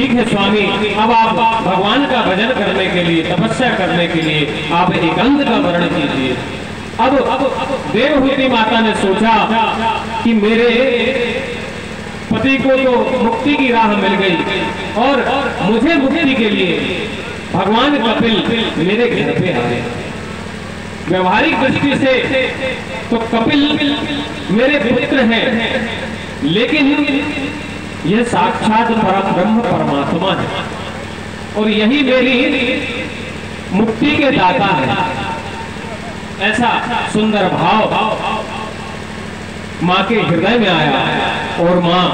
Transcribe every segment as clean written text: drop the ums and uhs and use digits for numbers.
ठीक है स्वामी, अब आप भगवान का भजन करने के लिए, तपस्या करने के लिए आप एकांत का वर्ण कीजिए। अब देवहूति माता ने सोचा कि मेरे पति को तो मुक्ति की राह मिल गई और मुझे मुक्ति के लिए भगवान कपिल मेरे घर पे आए। व्यवहारिक दृष्टि से तो कपिल मेरे पुत्र हैं, लेकिन यह साक्षात परम ब्रह्म परमात्मा है और यही मेरी मुक्ति के दाता है। ऐसा सुंदर भाव मां के हृदय में आया और मां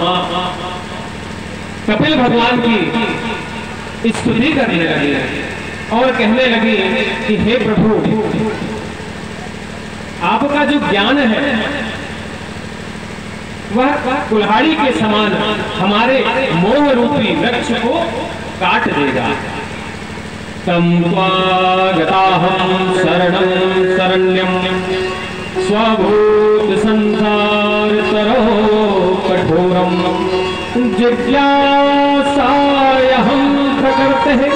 कपिल भगवान की स्तुति करने लगी और कहने लगी कि हे प्रभु, आपका जो ज्ञान है वह कुल्हाड़ी के समान हमारे मोह रूपी वृक्ष को काट देगा। तम त्वागताहं शरणं शरण्यं स्वभूत संसार तरो कठोरम जिज्ञासायहं प्रकृते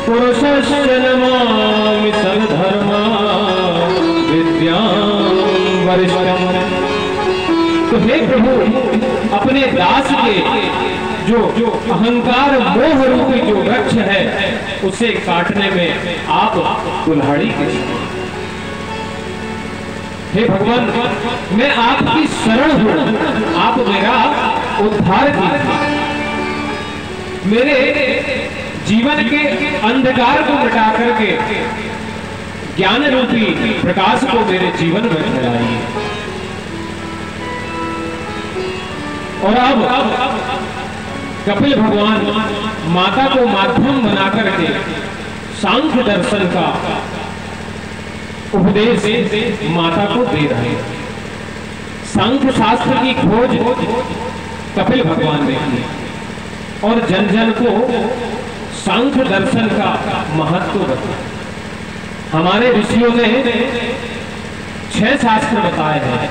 पुरुषस्य नमामि सर्वधर्मा विद्यां वरिष्ठम्। तो हे प्रभु, अपने दास के जो अहंकार मोह रूपी जो वृक्ष है उसे काटने में आप कुल्हाड़ी के, हे भगवान मैं आपकी शरण हूं, आप मेरा उद्धार कीजिए, मेरे जीवन के अंधकार को मिटा करके ज्ञान रूपी प्रकाश को मेरे जीवन में फैलाइए। और अब कपिल भगवान माता को माध्यम बनाकर के सांख्य दर्शन का उपदेश माता को दे रहे हैं। सांख्य शास्त्र की खोज कपिल भगवान ने की और जन जन को सांख्य दर्शन का महत्व बताया। हमारे ऋषियों ने 6 शास्त्र बताए हैं: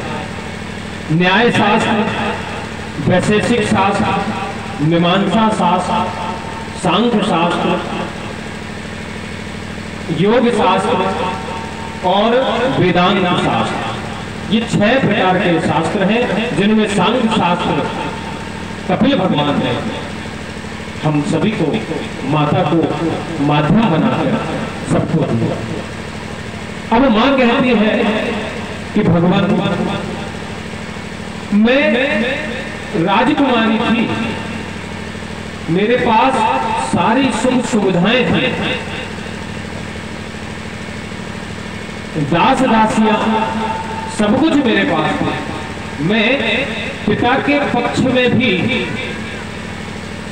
न्याय शास्त्र, वैशेषिक शास्त्र, मीमांसा शास्त्र, सांख्य शास्त्र, योग शास्त्र और वेदांत शास्त्र। ये 6 प्रकार के शास्त्र हैं जिनमें सांख्य शास्त्र कपिल भगवान ने हम सभी को, माता को माध्यम बनाकर सबको दिया। अब मां कहती है कि भगवान मैं राजकुमारी थी, मेरे पास सारी सुख सुविधाएं थी, दास दासियां सब कुछ मेरे पास था। मैं पिता के पक्ष में भी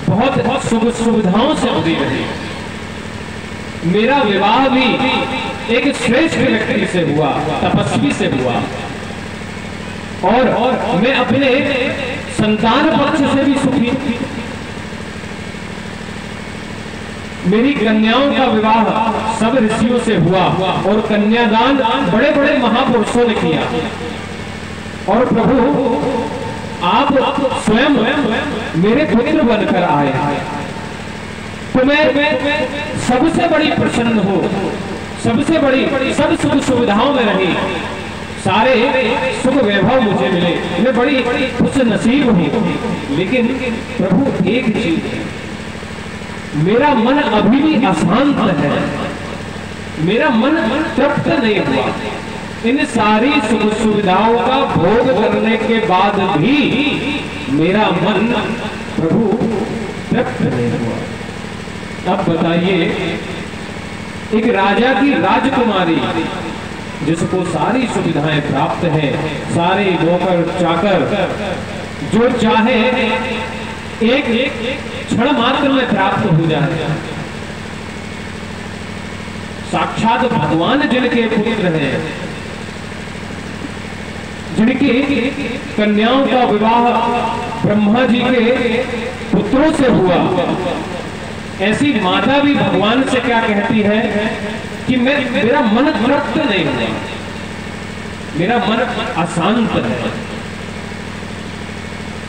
बहुत सुख सुविधाओं से भरी रही। मेरा विवाह भी एक श्रेष्ठ व्यक्ति से हुआ, तपस्वी से हुआ, और मैं अपने संतान पक्ष से भी सुखी। मेरी कन्याओं का विवाह सब ऋषियों से हुआ और कन्यादान बड़े बड़े महापुरुषों ने किया। और प्रभु आप स्वयं मेरे पुत्र बनकर आए, तो मैं सबसे बड़ी प्रसन्न हो, सबसे बड़ी सब सुख सुविधाओं में रही, सारे सुख वैभव मुझे मिले, मैं बड़ी खुश नसीब हूं। लेकिन प्रभु एक चीज, मेरा मन अभी भी अशांत है, मेरा मन तृप्त नहीं हुआ। इन सारी सुख सुविधाओं का भोग करने के बाद भी मेरा मन प्रभु तृप्त नहीं हुआ। अब बताइए, एक राजा की राजकुमारी जिसको सारी सुविधाएं प्राप्त हैं, सारे नौकर चाकर जो चाहे एक क्षण मात्र में प्राप्त हो जाए, साक्षात भगवान जिनके पुत्र हैं, जिनकी कन्याओं का विवाह ब्रह्मा जी के पुत्रों से हुआ, ऐसी माता भी भगवान से क्या कहती है कि मेरा मन तृप्त नहीं हुआ, मेरा मन अशांत है।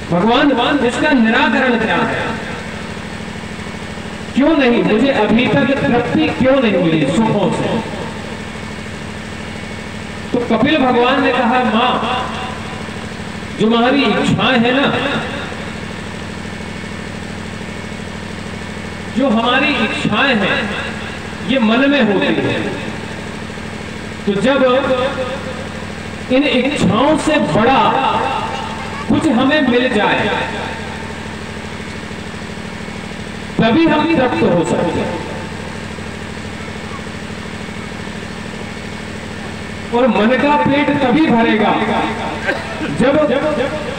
भगवान इसका निराकरण क्या है? क्यों नहीं, मुझे अभी तक तृप्ति क्यों नहीं मिली सुखों से। तो कपिल भगवान ने कहा, मां जो हमारी इच्छाएं है ना, जो हमारी इच्छाएं हैं ये मन में होती है। तो जब इन इच्छाओं से बड़ा कुछ हमें मिल जाए तभी हम तृप्त हो सकते हैं। और मन का पेट तभी भरेगा जब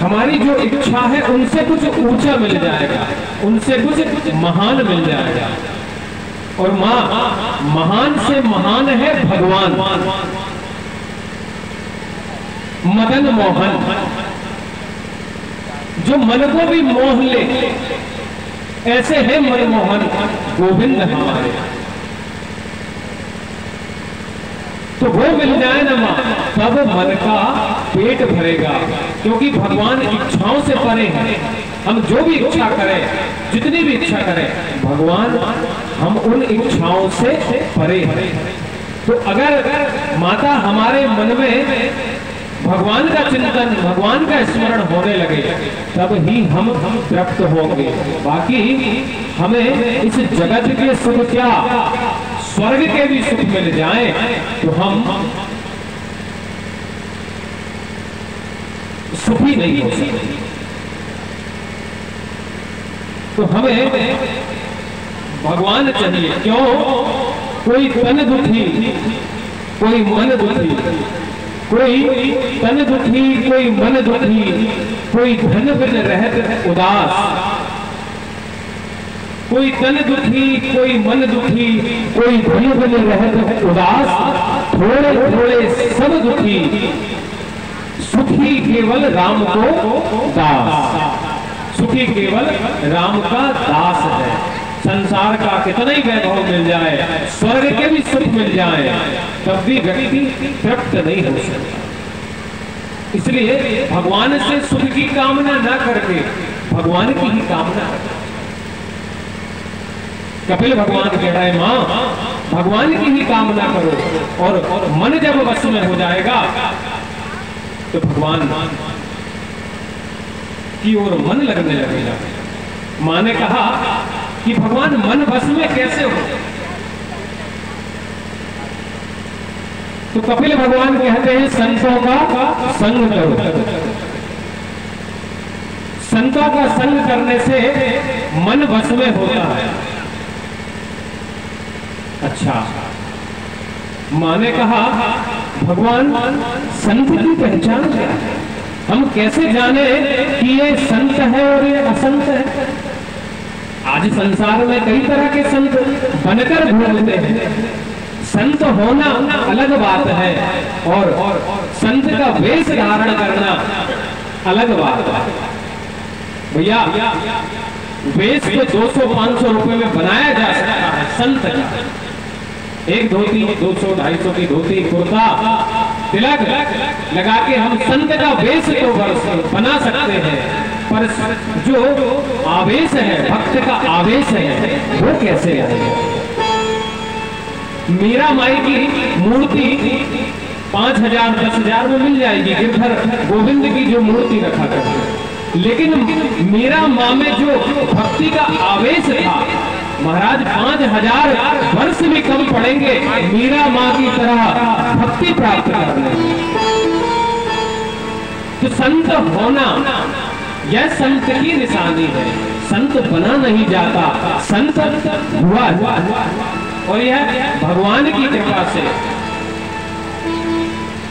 हमारी जो इच्छा है उनसे कुछ ऊंचा मिल जाएगा, उनसे कुछ महान मिल जाएगा। और मां महान से महान है भगवान, मदन मोहन, जो मन को भी मोह ले, ऐसे है मनमोहन गोविंद हमारे। तो वो मिल जाए ना मां, तब मन का पेट भरेगा, क्योंकि भगवान इच्छाओं से परे हैं। हम जो भी इच्छा करें, जितनी भी इच्छा करें, भगवान हम उन इच्छाओं से परे हैं। तो अगर माता हमारे मन में भगवान का चिंतन, भगवान का स्मरण होने लगे, तब ही हम तृप्त होंगे। बाकी हमें इस जगत के सुख क्या, स्वर्ग के भी सुख मिल जाएं तो हम सुखी नहीं हो सकते। तो हमें भगवान चाहिए। क्यों? कोई तन दुखी, कोई मन दुखी, कोई तन दुखी, कोई मन दुखी, कोई धन बिन रहत उदास, कोई तन दुखी, कोई मन दुखी, कोई धन बिन रहत उदास, थोड़े थोड़े सब दुखी, सुखी केवल राम को दास। सुखी केवल राम का दास है। संसार का कितना ही वैभव मिल जाए, स्वर्ग के भी सुख मिल जाए, तब भी व्यक्ति तृप्त नहीं हो सकता। इसलिए भगवान से सुख की कामना ना करके भगवान की ही कामना करें। कपिल भगवान कह रहे हैं, मां भगवान की ही कामना करो। और मन जब वश में हो जाएगा तो भगवान की ओर मन लगने लगेगा। मां ने कहा कि भगवान मन वश में कैसे हो? तो कपिल भगवान कहते हैं, संतों का संग करो। संतों का संग करने से मन वश में होता है। अच्छा, मां ने कहा, भगवान संत की पहचान क्या है? हम कैसे जाने कि ये संत है और ये असंत है? आज संसार में कई तरह के संत बनकर घूमते हैं। संत होना अलग बात है और संत का वेश धारण करना अलग बात है। भैया, वेश तो 200-500 रुपए में बनाया जा सकता है। संत का एक धोती 200-250 की धोती, कुर्ता, तिलक लगा के हम संत का वेश तो बना सकते हैं, पर जो आवेश है, भक्त का आवेश है, वो कैसे आएगा? मीरा माई की मूर्ति 5,000-10,000 में मिल जाएगी, गिरधर गोविंद की जो मूर्ति रखा करते। लेकिन मीरा माँ में जो भक्ति का आवेश था, महाराज 5,000 वर्ष भी कम पड़ेंगे मीरा माँ की तरह भक्ति प्राप्त करने। तो संत होना यह संत की निशानी है। संत बना नहीं जाता, संत हुआ। और यह भगवान की कृपा से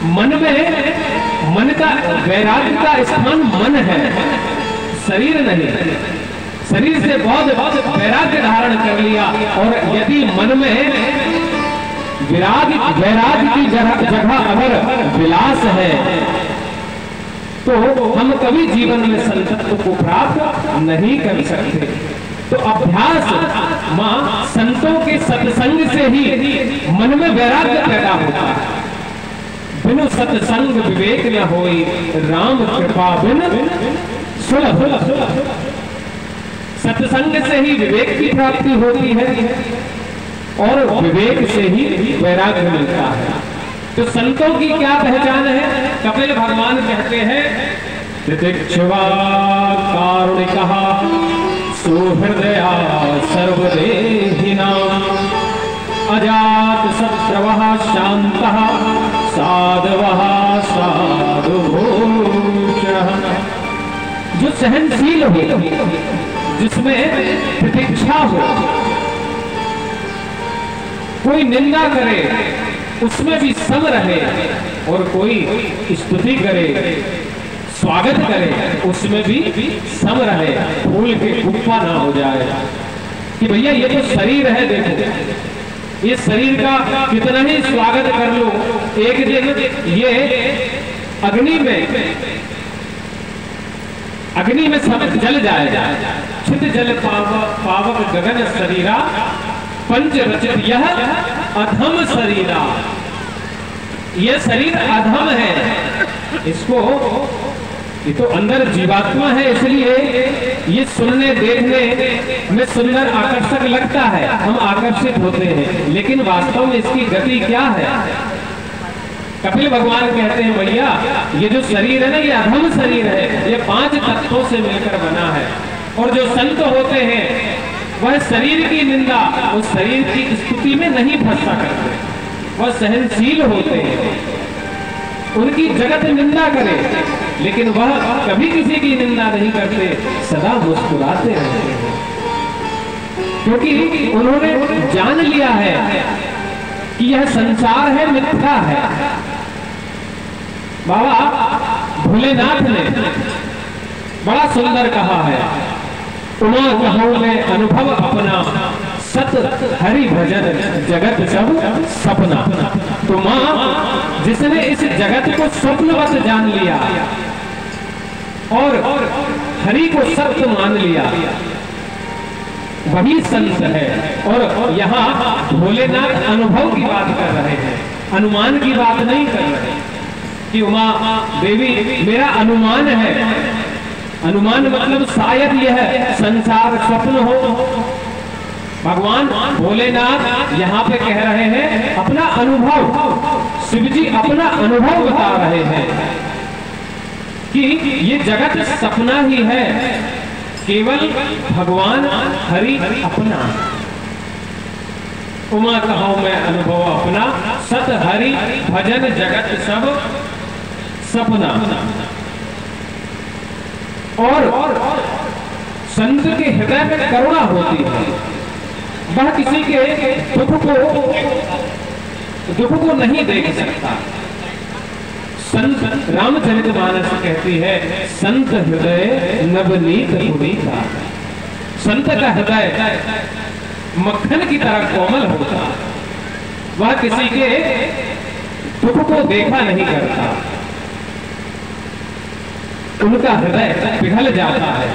मन में, मन का वैराग्य का स्थान मन है, शरीर नहीं। शरीर से बहुत वैराग्य धारण कर लिया, और यदि मन में वैराग्य की जगह अगर विलास है तो हम कभी जीवन में संतत्व को प्राप्त नहीं कर सकते। तो अभ्यास मां संतों के सत्संग से ही मन में वैराग्य पैदा होता है। बिनु सत्संग विवेक न होई, राम कृपा बिन सुलभ। सत्संग से ही विवेक की प्राप्ति होती है और विवेक से ही वैराग्य मिलता है। तो संतों की क्या पहचान है? कपिल भगवान कहते हैं तितिक्षुवा कारुणिकः सुहृदया सर्वदेहिनां अजात शत्रवः शान्तः साधवः साधुभूषणः। जो सहनशील हो, जिसमें प्रतीक्षा हो, कोई निंदा करे उसमें भी सम रहे और कोई स्तुति करे स्वागत करे उसमें भी सम रहे, फूल के गुफा ना हो जाए कि भैया ये तो शरीर है, देखो ये शरीर का कितना ही स्वागत कर लो, एक दिन ये अग्नि में सब जल जाएगा। छित जल पावक गगन शरीरा पंच रचित यह अधम शरीरा। यह शरीर अधम है, इसको ये तो अंदर जीवात्मा है, इसलिए ये सुनने देखने में सुंदर आकर्षक लगता है, हम आकर्षित होते हैं, लेकिन वास्तव में इसकी गति क्या है? कपिल भगवान कहते हैं भैया ये जो शरीर है ना, ये अधम शरीर है, ये 5 तत्वों से मिलकर बना है। और जो संत होते हैं वह शरीर की निंदा, उस शरीर की स्तुति में नहीं फंसा करते, वह सहनशील होते हैं, उनकी जगत निंदा करे लेकिन वह कभी किसी की निंदा नहीं करते, सदा मुस्कुराते रहते हैं, क्योंकि उन्होंने जान लिया है कि यह संसार है, मिथ्या है। बाबा भोलेनाथ ने बड़ा सुंदर कहा है, उमा कहूं मैं अनुभव अपना सत हरि भजन जगत सब सपना। तो मां जिसने इस जगत को स्वप्नवत जान लिया और हरि को सत्य मान लिया वही संत है। और यहाँ भोलेनाथ अनुभव की बात कर रहे हैं, अनुमान की बात नहीं कर रहे कि उमा देवी मेरा अनुमान है। अनुमान मतलब शायद यह संसार स्वप्न हो। भगवान भोलेनाथ यहाँ पे कह रहे हैं अपना अनुभव, शिव जी अपना अनुभव बता रहे हैं कि ये जगत सपना ही है, केवल भगवान हरि अपना। उमा कहूं मैं अनुभव अपना सत हरि भजन जगत सब सपना। और संत के हृदय में करुणा होती है, वह किसी के दुख को नहीं देख सकता। संत रामचरितमानस कहती है संत हृदय नवनीत पुनीता। संत का हृदय मक्खन की तरह कोमल होता, वह किसी के दुख को देखा नहीं करता, उनका हृदय पिघल जाता है।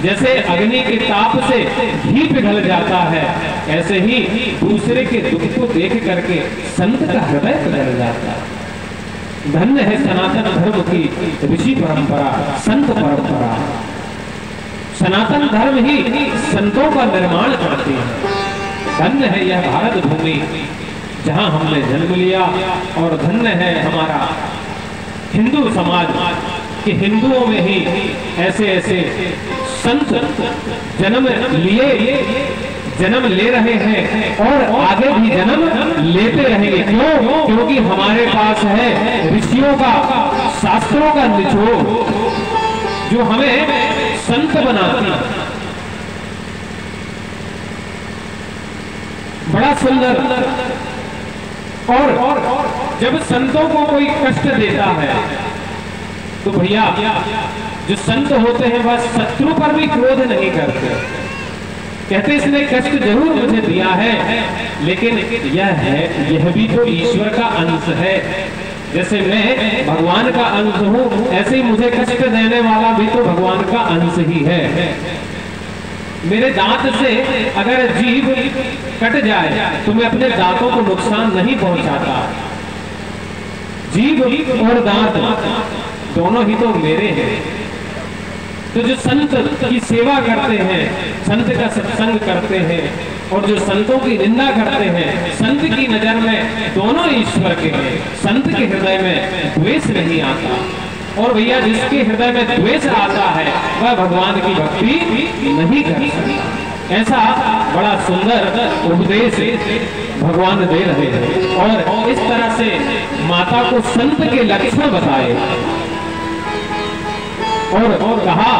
जैसे अग्नि के ताप से घी पिघल जाता है, ऐसे ही दूसरे के दुख को देख करके संत का हृदय पिघल जाता है। धन्य है सनातन धर्म की ऋषि परंपरा, संत परंपरा। सनातन धर्म ही संतों का निर्माण करती है। धन्य है यह भारत भूमि जहां हमने जन्म लिया, और धन्य है हमारा हिंदू समाज कि हिंदुओं में ही ऐसे ऐसे संत जन्म ले रहे हैं और आगे भी जन्म लेते रहेंगे। क्यों? क्योंकि हमारे पास है ऋषियों का, शास्त्रों का निचोड़ जो हमें संत बनाती है। बड़ा सुंदर। और जब संतों को कोई कष्ट देता है तो भैया जो संत होते हैं वह शत्रु पर भी क्रोध नहीं करते, कहते इसने कष्ट जरूर मुझे दिया है, लेकिन यह भी तो ईश्वर का अंश है। जैसे मैं भगवान का अंश हूँ, ऐसे ही मुझे कष्ट देने वाला भी तो भगवान का अंश ही है। मेरे दांत से अगर जीभ कट जाए तो मैं अपने दांतों को नुकसान नहीं पहुंचाता। जीभ और दांत दोनों ही तो मेरे हैं। तो जो संत की सेवा करते हैं, संत का सत्संग करते हैं और जो संतों की निंदा करते हैं, संत की नजर में दोनों ईश्वर के हैं। संत के हृदय में द्वेष नहीं आता, और भैया जिसके हृदय में द्वेष आता है वह भगवान की भक्ति नहीं कर सकता। ऐसा बड़ा सुंदर उपदेश भगवान दे रहे हैं और इस तरह से माता को संत के लक्षण बताए और कहा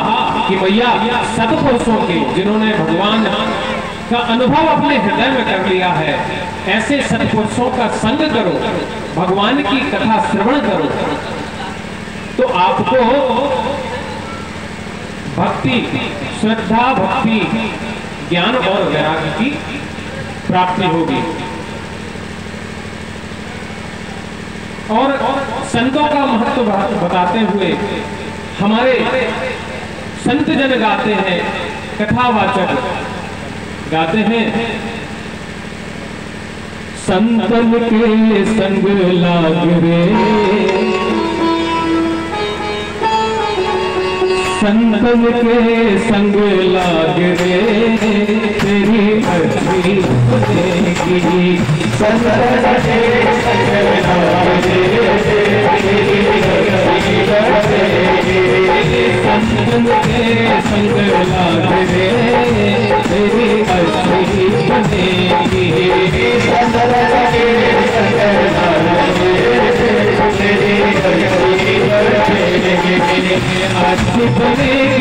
कि भैया सत्पुरुषों के, जिन्होंने भगवान का अनुभव अपने हृदय में कर लिया है, ऐसे सत्पुरुषों का संग करो, भगवान की कथा श्रवण करो, तो आपको भक्ति, श्रद्धा, भक्ति, ज्ञान और वैराग्य की प्राप्ति होगी। और संतों का महत्व बताते हुए हमारे संत जन गाते हैं, कथावाचक गाते हैं, संतन के संग लाग रे, संतन के संग लाग रे, तेरी अर्जी बनेगी। संतन के संग लाग रे, तेरी अर्जी बनेगी। संतन के संग लाग रे, तेरी अर्जी बनेगी। संतन के संग लाग रे, तेरी अर्जी बनेगी। अर्जी बनेगी।